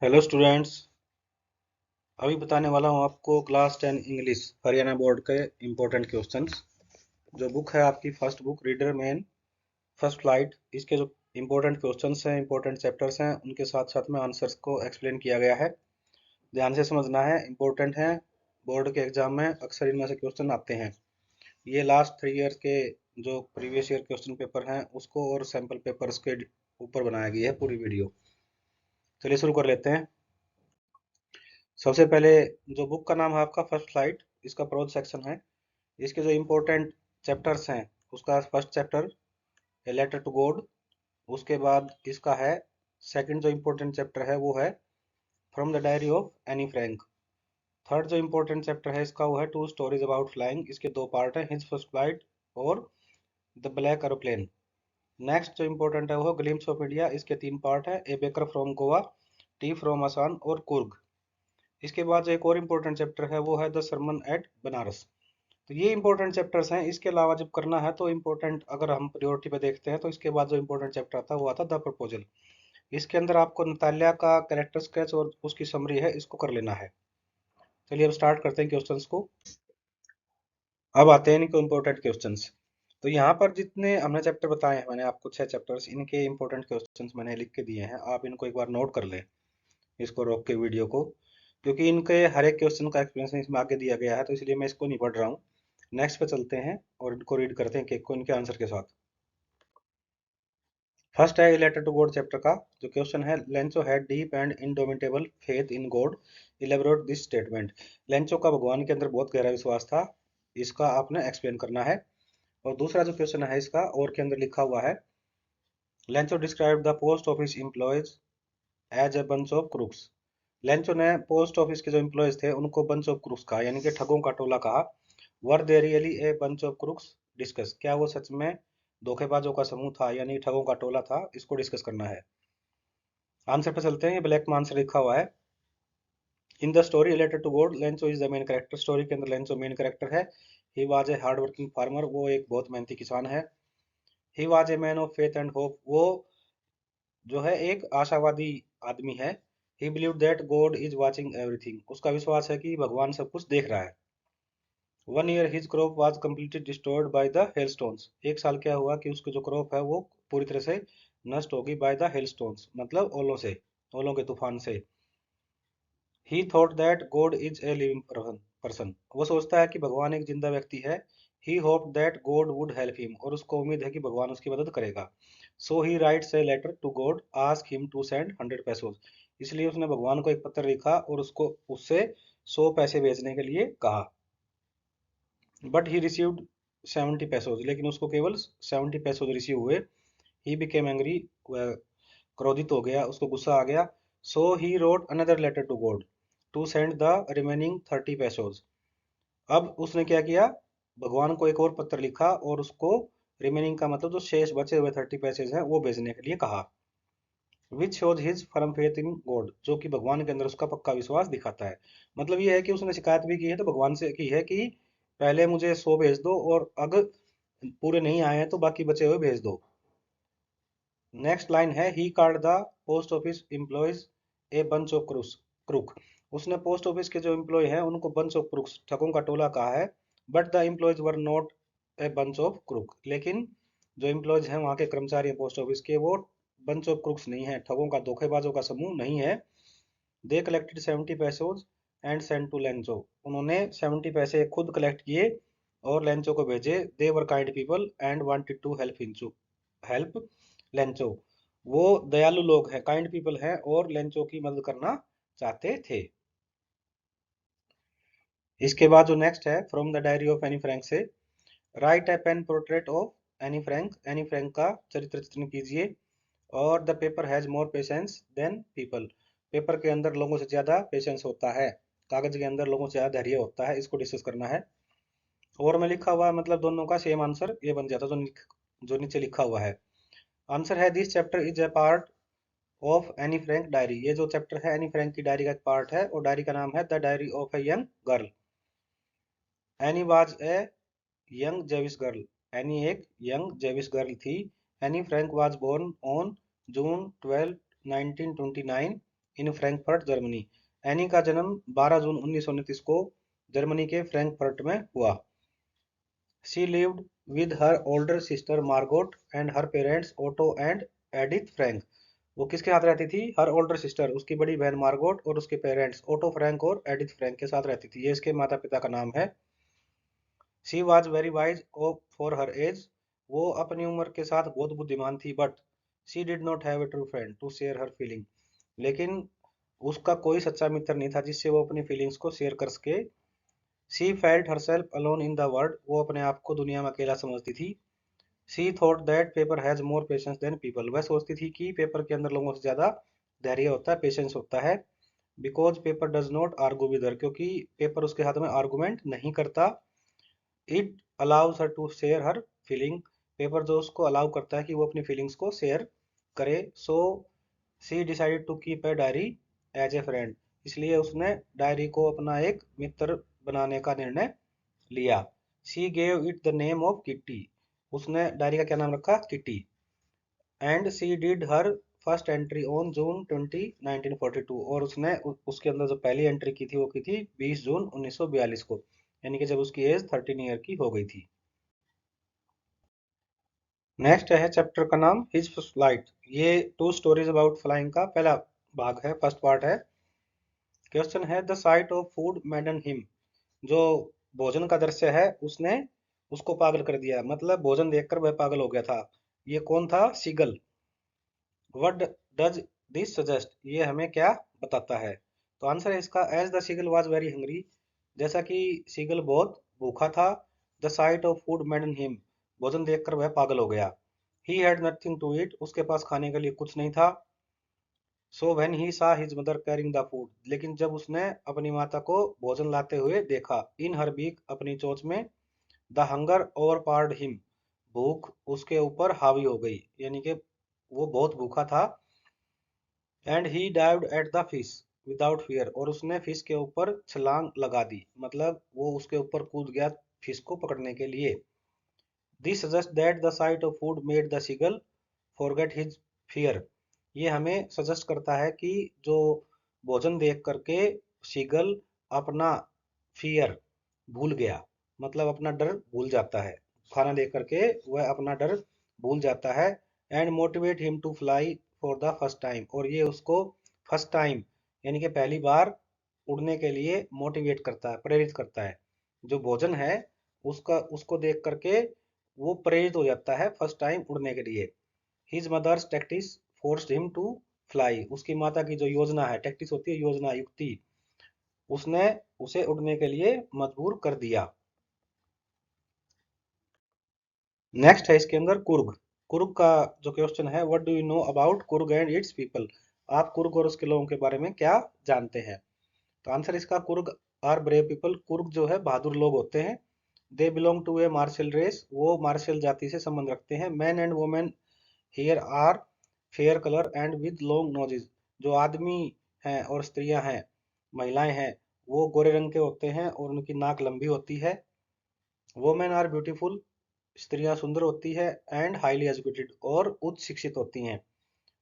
Hello students. अभी बताने वाला हूँ आपको क्लास 10 इंग्लिश हरियाणा बोर्ड के इम्पोर्टेंट क्वेश्चंस। जो बुक है आपकी first book reader man first flight, इसके जो इम्पोर्टेंट क्वेश्चंस हैं, इम्पोर्टेंट चैप्टर्स हैं, उनके साथ साथ में आंसर्स को एक्सप्लेन किया गया है। ध्यान से समझना है, इम्पोर्टेंट है। बोर्ड के एग्जाम में अक्सर इनमें से क्वेश्चन आते हैं। ये लास्ट 3 ईयर के जो प्रीवियस ईयर क्वेश्चन पेपर हैं उसको और सैम्पल पेपर्स के ऊपर बनाया गया है पूरी वीडियो। चलिए शुरू कर लेते हैं। सबसे पहले जो बुक का नाम है आपका फर्स्ट फ्लाइट, इसका प्रोज सेक्शन है। इसके जो इम्पोर्टेंट चैप्टर्स हैं, उसका first chapter a letter to God. उसके बाद इसका है सेकंड जो इम्पोर्टेंट चैप्टर है वो है from the diary of Anne Frank. Third जो इम्पोर्टेंट चैप्टर है इसका वो है टू स्टोरीज अबाउट फ्लाइंग। इसके दो पार्ट हैं, हिज फर्स्ट फ्लाइट और द ब्लैक एरोप्लेन। नेक्स्ट जो इम्पोर्टेंट है वो ग्लिम्स ऑफ इंडिया। इसके तीन पार्ट है, ए baker from Goa, T from आसान और कुर्ग। इसके बाद जो एक और इम्पोर्टेंट चैप्टर है वो है द सरमन एट बनारस। तो ये इंपॉर्टेंट चैप्टर्स हैं। इसके अलावा जब करना है तो इम्पोर्टेंट, अगर हम प्रायोरिटी पे देखते हैं तो इसके बाद जो इम्पोर्टेंट चैप्टर आता है वो आता है द प्रपोजल। इसके अंदर आपको नताल्या का कैरेक्टर स्केच और उसकी समरी है, इसको कर लेना है। चलिए अब स्टार्ट करते हैं क्वेश्चंस को। अब आते हैं इनके इम्पोर्टेंट क्वेश्चंस। तो यहाँ पर जितने हमने चैप्टर बताए हैं, मैंने आपको 6 चैप्टर्स, इनके इम्पोर्टेंट क्वेश्चंस मैंने लिख के दिए हैं। आप इनको एक बार नोट कर लें, इसको रोक के वीडियो को, क्योंकि इनके हर एक क्वेश्चन का एक्सप्लेनेशन इसमें आगे दिया गया है, तो इसलिए मैं इसको नहीं पढ़ रहा हूँ। नेक्स्ट पे चलते हैं और इनको रीड करते हैं एक एक को इनके आंसर के साथ। फर्स्ट है लेटर टू गॉड चैप्टर का जो क्वेश्चन है, Lencho had deep and indomitable faith in God, elaborate this statement. Lencho का भगवान के अंदर बहुत गहरा विश्वास था, इसका आपने एक्सप्लेन करना है। और दूसरा जो क्वेश्चन है इसका और के अंदर लिखा हुआ है, Lencho describe the post office employees as a bunch of crooks. Lencho ने पोस्ट ऑफिस के जो एम्प्लॉयज थे उनको बंच ऑफ क्रूक्स कहा, यानी कि ठगों का टोला कहा। Were they really a bunch of crooks discuss, क्या वो सच में धोखेबाजों का समूह था, यानी ठगों का टोला था, इसको डिस्कस करना है। आंसर पे चलते हैं, ये ब्लैक में आंसर लिखा हुआ है। In the story related to God Lencho is the main character. Story के अंदर लेंचो मेन कैरेक्टर है। He was a hard working farmer, वो एक बहुत मेहनती किसान है। He was a man of faith and hope, वो जो है एक आशावादी आदमी है। He believe that God is watching everything, उसका विश्वास है कि भगवान सब कुछ देख रहा है। One year his crop was completely destroyed by the hailstones. एक साल क्या हुआ कि उसकी जो क्रॉप है वो पूरी तरह से नष्ट होगी बाय द हेलस्टोन्स, मतलब ओलों से, ओलों के तूफान से। He thought that God is a living person, वो सोचता है कि भगवान एक जिंदा व्यक्ति है। He hope that God would help him, और उसको उम्मीद है कि भगवान उसकी मदद करेगा। So he writes a letter to God ask him to send 100 pesos. इसलिए उसने भगवान को एक पत्र लिखा और उसको उससे 100 पैसे भेजने के लिए कहा। बट ही रिसीव्ड 70 पैसोज, लेकिन उसको केवल 70 पैसोज रिसीव हुए। ही बिकेम एंग्री, क्रोधित हो गया, उसको गुस्सा आ गया। So he wrote another letter to God to send the remaining 30 pesos. अब उसने क्या किया, भगवान को एक और पत्र लिखा और उसको रिमेनिंग का मतलब जो शेष बचे हुए 30 पैसेज हैं वो भेजने के लिए कहा। Which shows his firm faith in God, जो कि भगवान के अंदर उसका पक्का विश्वास दिखाता है। मतलब ये है कि उसने शिकायत भी की है तो भगवान से की है कि पहले मुझे 100 भेज दो, और अगर पूरे नहीं आए हैं तो बाकी बचे हुए भेज दो। नेक्स्ट लाइन है, he called the post office employees A bunch of crook. उसने पोस्ट ऑफिस के जो एम्प्लॉय हैं उनको बंच ऑफ क्रूक्स, ठगों का टोला कहा है। But the employees were not a bunch of crook, लेकिन जो एम्प्लॉयज हैं वहाँ के कर्मचारी हैं पोस्ट ऑफिस के, वो बंच ऑफ क्रूक्स नहीं है, ठगों का धोखेबाजों का समूह नहीं है। They collected 70 pesos and send to Lencho, उन्होंने 70 पैसे खुद कलेक्ट किए और लेंचो को भेजे। They were kind people and wanted to help Lencho, वो दयालु लोग हैं, काइंड पीपल हैं और लेंचो की मदद करना चाहते थे। इसके बाद जो नेक्स्ट है, from the diary of Anne Frank से, write a pen portrait of Anne Frank. Anne Frank का चरित्र चित्रण कीजिए। और the paper has more patience than people, paper के अंदर लोगों से ज्यादा पेशेंस होता है, कागज के अंदर लोगों से ज्यादा धैर्य होता है, इसको डिस्कस करना है। और में लिखा हुआ है, मतलब दोनों का सेम आंसर ये बन जाता जो जो नीचे लिखा हुआ है। आंसर है, this chapter is a part of Anne Frank diary. ये जो चैप्टर है एनी फ्रैंक की डायरी का एक पार्ट है, और डायरी का नाम है the diary of a young girl. Anne was a young Jewish girl, Anne एक यंग जेविश गर्ल थी। Anne Frank was born on June 12 1929 in Frankfurt Germany. Anne का जन्म 12 जून 1929 को जर्मनी के फ्रैंकफर्ट में हुआ। She lived with her older sister Margot and her parents Otto and Edith Frank. वो किसके साथ रहती थी? हर ओल्डर सिस्टर, उसकी बड़ी बहन मार्गोट और उसके पेरेंट्स ओटो फ्रैंक और एडिथ फ्रैंक के साथ रहती थी। ये इसके माता पिता का नाम है। She was very wise for her age. वो अपनी उम्र के साथ बहुत बुद्धिमान थी। But she did not have a true friend to share her feeling. लेकिन उसका कोई सच्चा मित्र नहीं था जिससे वो अपनी फीलिंग्स को शेयर कर सके। She felt herself alone in the world. वो अपने आप को दुनिया में अकेला समझती थी। She thought that paper has more patience than people. वह सोचती थी कि पेपर के अंदर लोगों से ज्यादा धैर्य होता है, पेशेंस होता है। Because paper does not argue with her. क्योंकि पेपर उसके हाथ में आर्गूमेंट नहीं करता। It allows her to share her feeling. Paper जो उसको अलाउ करता है कि वो अपनी फीलिंग्स को शेयर करे। So she decided to keep a diary as a friend. इसलिए उसने डायरी को अपना एक मित्र बनाने का निर्णय लिया। She gave it the name of kitty. उसने डायरी का क्या नाम रखा? Kitty. And she did her first entry on June 20 1942। और उसने उसके अंदर जो पहली एंट्री की थी वो की थी 20 जून 1942 को, यानी कि जब उसकी एज 13 ईयर की हो गई थी। नेक्स्ट है चैप्टर का नाम हिज फ्लाइट। ये टू स्टोरीज अबाउट फ्लाइंग का पहला भाग है, फर्स्ट पार्ट है। क्वेश्चन है the sight of food मैडन him. जो भोजन का दृश्य है उसने उसको पागल कर दिया, मतलब भोजन देखकर वह पागल हो गया था। ये कौन था? Seagull. What does this suggest? ये हमें क्या बताता है? तो आंसर है इसका as the seagull was very hungry. जैसा कि सीगल बहुत भूखा था। The sight of food maddened him. भोजन देखकर वह पागल हो गया। He had nothing to eat. उसके पास खाने के लिए कुछ नहीं था। सो व्हेन ही सा his mother carrying the food. लेकिन जब उसने अपनी माता को भोजन लाते हुए देखा, इन हर बीक, अपनी चोंच में, द हंगर ओवर पार्ड हिम। भूख उसके ऊपर हावी हो गई, यानी कि वो बहुत भूखा था। And he dived at the fish without fear. और उसने फिश के ऊपर छलांग लगा दी, मतलब वो उसके ऊपर कूद गया फिश को पकड़ने के लिए। This suggest that the sight of food made the seagull forget his fear. ये हमें सजेस्ट करता है कि जो भोजन देख करके सीगल अपना फियर भूल गया, मतलब अपना डर भूल जाता है। खाना देख करके वह अपना डर भूल जाता है। And motivate him to fly for the first time. और ये उसको फर्स्ट टाइम, यानी कि पहली बार उड़ने के लिए मोटिवेट करता है, प्रेरित करता है। जो भोजन है उसका उसको देख करके वो प्रेरित हो जाता है फर्स्ट टाइम उड़ने के लिए। His mother's tactics forced him to fly. उसकी माता की जो योजना है, टैक्टिस होती है योजना, युक्ति, उसने उसे उड़ने के लिए मजबूर कर दिया। नेक्स्ट है इसके अंदर कुर्ग। कुर्ग का जो क्वेश्चन है, what do you know about Coorg and it's people? आप कुर्ग और उसके लोगों के बारे में क्या जानते हैं? तो आंसर इसका Coorg are brave people. Coorg जो है बहादुर लोग होते हैं। They belong to a martial race. वो मार्शल जाति से संबंध रखते हैं। Man and women here are fair colour and with long noses. जो आदमी हैं और स्त्रियां हैं, महिलाएं हैं, वो गोरे रंग के होते हैं और उनकी नाक लंबी होती है। Women are beautiful. स्त्रियां सुंदर होती है। एंड हाईली एजुकेटेड, और उच्च शिक्षित होती हैं।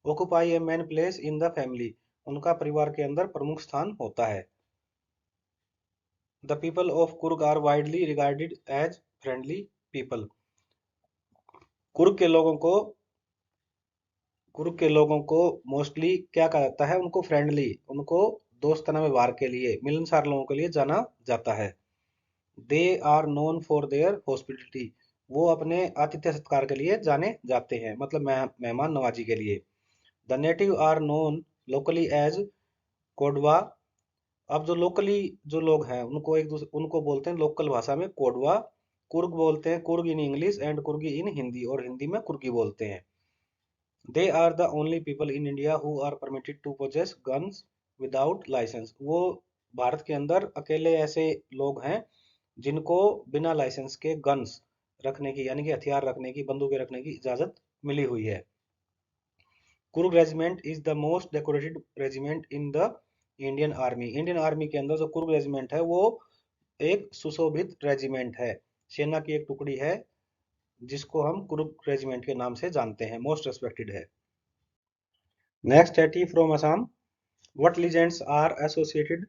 Occupy a man place in the family. उनका परिवार के अंदर प्रमुख स्थान होता है। The people of Coorg are widely regarded as friendly people. Coorg के लोगों को कुर्ग के लोगों को मोस्टली क्या कहा जाता है? उनको फ्रेंडली, उनको दोस्ताना व्यवहार के लिए, मिलनसार लोगों के लिए जाना जाता है। They are known for their hospitality. वो अपने आतिथ्य सत्कार के लिए जाने जाते हैं, मतलब मेहमान नवाजी के लिए। The native are known locally as Kodava. अब जो लोकली जो लोग हैं उनको एक दूसरे उनको बोलते हैं लोकल भाषा में कोडवा। कुर्ग बोलते हैं Coorg in English and Coorgi in Hindi, और हिंदी में कुर्गी बोलते हैं। They are the only people in India who are permitted to possess guns without licence. वो भारत के अंदर अकेले ऐसे लोग हैं जिनको बिना लाइसेंस के गन्स रखने की, यानी कि हथियार रखने की, बंदूकें रखने की इजाजत मिली हुई है। Coorg regiment is the most decorated regiment in the Indian army. Indian army के अंदर जो कुर्ग रेजिमेंट है वो एक सुशोभित रेजिमेंट है, सेना की एक टुकड़ी है जिसको हम कुर्ग रेजिमेंट के नाम से जानते हैं, मोस्ट रेस्पेक्टेड है। नेक्स्ट है tea from Assam. What legends are associated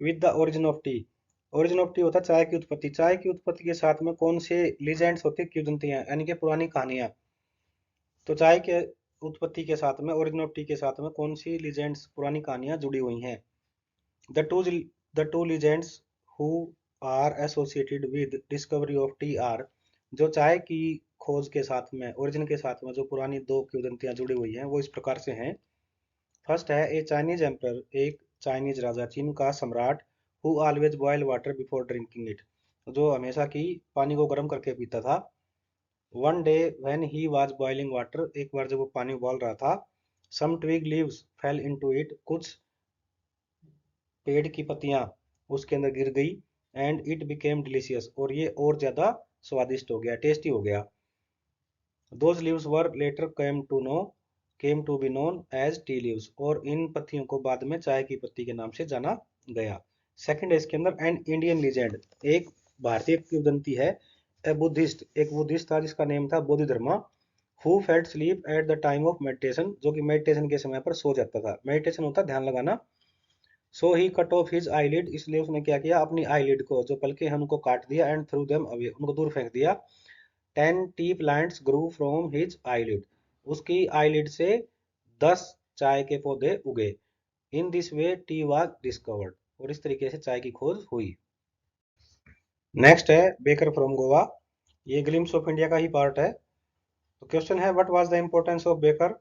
with the origin of tea. Origin of tea होता है चाय की उत्पत्ति। चाय की उत्पत्ति के साथ में कौन से लीजेंड्स होते हैं, किंवदंतियां यानी कि पुरानी कहानियां। तो चाय के उत्पत्ति के साथ में, ओरिजिन ऑफ टी के साथ में कौन सी लीजेंड्स, पुरानी कहानियां जुड़ी हुई हैं। The two legends who are associated with discovery of tea are. जो चाय की खोज के साथ में, ओरिजिन के साथ में जो पुरानी दो किंवदंतियां जुड़ी हुई हैं वो इस प्रकार से हैं। फर्स्ट है ए चाइनीज एम्पर, एक चाइनीज राजा, चीन का सम्राट, who always boil water before drinking it, जो हमेशा की पानी को गर्म करके पीता था। One day when he was boiling water, एक बार जब वो पानी उबाल रहा था, some twig leaves fell into it, कुछ पेड़ की पत्तियां उसके अंदर गिर गई। एंड इट बिकेम डिलीशियस, और ये और ज्यादा स्वादिष्ट हो गया, टेस्टी हो गया। Those leaves were later came to be known as tea leaves, और इन पत्तियों को बाद में चाय की पत्ती के नाम से जाना गया। सेकंड है इसके अंदर एन इंडियन लीजेंड, एक भारतीय किंवदंती है। ए बुद्धिस्ट, एक बुद्धिस्ट था जिसका नेम था Bodhidharma, who felt sleep at the time of meditation, जो कि मेडिटेशन के समय पर सो जाता था। मेडिटेशन होता है ध्यान लगाना। सो ही कट ऑफ हिज आईलिड, इसलिए उसने क्या किया, अपनी आईलिड को, जो पलके हैं उनको काट दिया। एंड थ्रू देम अवे, उनको दूर फेंक दिया। 10 T plants grew from his eyelid, उसकी आईलिड से 10 चाय के पौधे उगे। In this way tea was discovered, और इस तरीके से चाय की खोज हुई। नेक्स्ट है बेकर फ्रॉम गोवा, ये ग्लिम्स ऑफ इंडिया का ही पार्ट है। तो क्वेश्चन है what was the importance of baker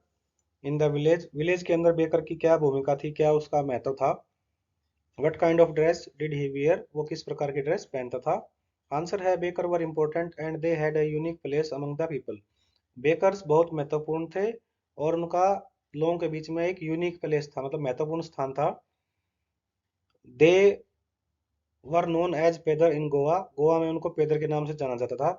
in the village, village के अंदर बेकर की क्या भूमिका थी, क्या उसका महत्व था। What kind of dress did he wear, वो किस प्रकार की ड्रेस पहनता था। आंसर है baker were important and they had a unique place among the people. Bakers बहुत महत्वपूर्ण थे और उनका लोगों के बीच में एक यूनिक प्लेस था, मतलब महत्वपूर्ण स्थान था। दे वर नोन एज पेदर इन गोवा, गोवा में उनको पेदर के नाम से जाना जाता था।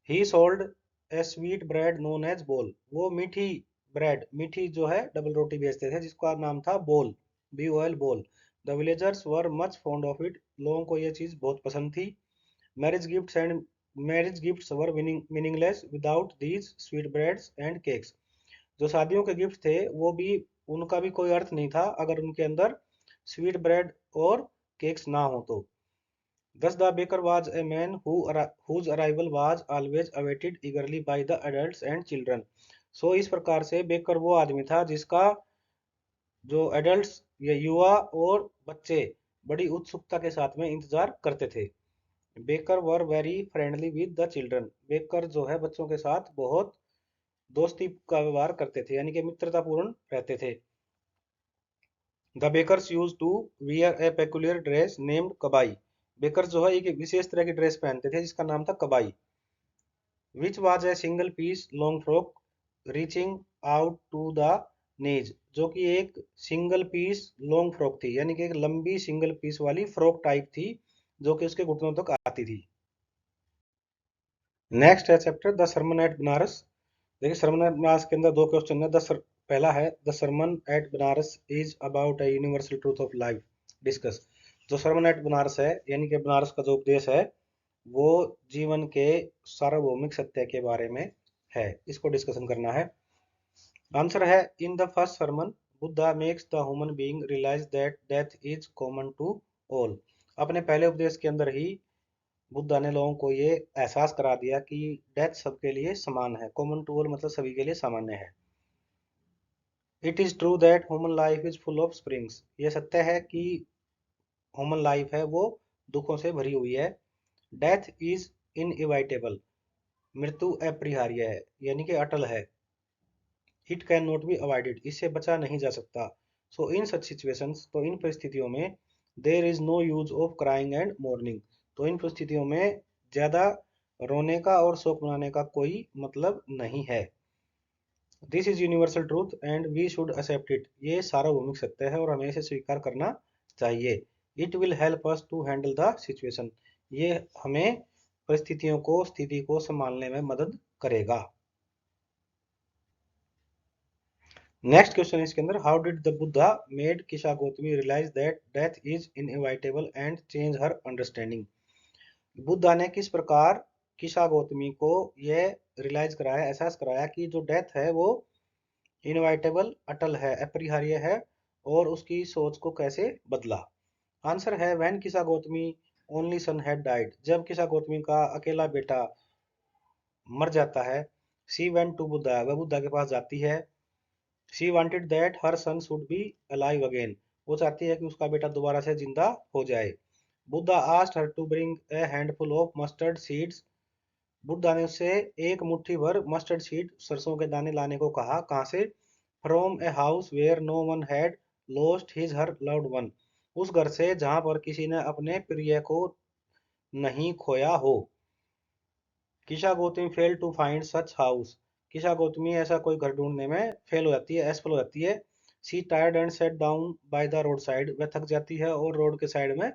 He sold a sweet bread known as बोल, वो मीठी ब्रेड, मीठी जो है डबल रोटी बेचते थे जिसका नाम था बोल, BOL बोल। The villagers were much fond of it, लोगों को ये चीज बहुत पसंद थी। Marriage gifts and marriage gifts were meaningless without these sweet breads and cakes, जो शादियों के गिफ्ट थे वो भी, उनका भी कोई अर्थ नहीं था अगर उनके अंदर स्वीट ब्रेड और केक्स ना हो तो। Thus the baker was a man whose arrival was always awaited eagerly by the adults and children. So इस प्रकार से बेकर वो आदमी था जिसका जो एडल्ट्स या युवा और बच्चे बड़ी उत्सुकता के साथ में इंतजार करते थे। Baker were very friendly with the children, baker जो है बच्चों के साथ बहुत दोस्ती का व्यवहार करते थे, यानी कि मित्रतापूर्ण रहते थे। The bakers use to wear a peculiar dress named kabai, baker जो है एक विशेष तरह की ड्रेस पहनते थे जिसका नाम था kabai. Which was a single piece long frock reaching out to the knees, जो कि एक सिंगल पीस लॉन्ग फ्रॉक थी, यानी कि एक लंबी सिंगल पीस वाली फ्रॉक टाइप थी जो कि उसके घुटनों तक आती थी। नेक्स्ट है chapter the sermon at Benares. देखिए सरमन एट बनारस के अंदर दो क्वेश्चन है। पहला है the sermon at Benares is about a universal truth of life discuss. जो सरमन एट बनारस है, यानी कि बनारस का जो उपदेश है वो जीवन के सार्वभौमिक सत्य के बारे में है, इसको डिस्कशन करना है। आंसर है in the first sermon Buddha makes the human being realise that death is common to all. अपने पहले उपदेश के अंदर ही बुद्धा ने लोगों को ये एहसास करा दिया कि डेथ सबके लिए समान है, कॉमन टू ऑल मतलब सभी के लिए सामान्य है। It is true that human life is full of springs, ये सत्य है कि ह्यूमन लाइफ है वो दुखों से भरी हुई है। डेथ इज इनएविटेबल, मृत्यु अपरिहार्य है यानी कि अटल है। It can not be avoided, इससे बचा नहीं जा सकता। सो इन सच सिचुएशंस, तो इन परिस्थितियों में there is no use of crying and mourning, तो इन परिस्थितियों में ज्यादा रोने का और शोक मनाने का कोई मतलब नहीं है। This is universal truth and we should accept it, ये सार्वभौमिक सत्य है और हमें इसे स्वीकार करना चाहिए। It will help us to handle the situation, ये हमें परिस्थितियों को, स्थिति को संभालने में मदद करेगा। नेक्स्ट क्वेश्चन इसके अंदर how did the Buddha made Kisha Gautami realize that death is inevitable and change her understanding. Buddha ने किस प्रकार किशा गौतमी को यह रियलाइज कराया, एहसास कराया कि जो डेथ है वो इनएविटेबल अटल है, अपरिहार्य है और उसकी सोच को कैसे बदला। आंसर है व्हेन किसा Gautami only son had died, जब किसा गौतमी का अकेला बेटा मर जाता है। शी वेंट टू बुद्धा, वह बुद्धा के पास जाती है। She wanted that her son should be alive again, वो चाहती है कि उसका बेटा दोबारा से जिंदा हो जाए। Buddha asked her to bring a handful of mustard seeds, Buddha ने उससे एक मुट्ठी भर मस्टर्ड सीड सरसों के दाने लाने को कहा। कहाँ से? From a house where no one had lost his her loved one, उस घर से जहां पर किसी ने अपने प्रिय को नहीं खोया हो। Kisha Gautami fail to find such house, Kisha Gautami ऐसा कोई घर ढूंढने में फेल हो जाती है, असफल हो जाती है। She tired and set down by the road side, वह थक जाती है और रोड के साइड में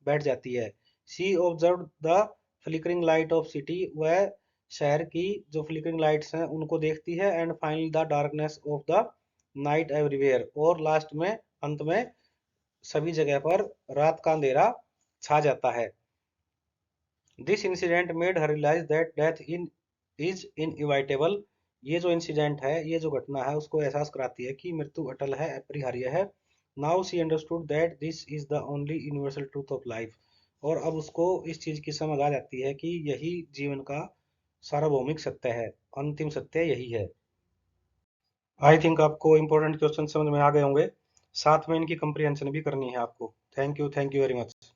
बैठ जाती है। She observe the flickering light of city, वह शहर की जो फ्लिकरिंग लाइट्स हैं उनको देखती है। And finally the darkness of the night everywhere, और लास्ट में अंत में सभी जगह पर रात का अंधेरा छा जाता है। This incident made her realize that death in is inevitable, ये जो इंसिडेंट है, ये जो घटना है उसको एहसास कराती है कि मृत्यु अटल है, अपरिहार्य है। Now see understood that this is the only universal truth of life, और अब उसको इस चीज की समझ आ जाती है कि यही जीवन का सार्वभौमिक सत्य है, अंतिम सत्य यही है। आई थिंक आपको इंपॉर्टेंट क्वेश्चन समझ में आ गए होंगे, साथ में इनकी कंप्रीहेंशन भी करनी है आपको। Thank you very much.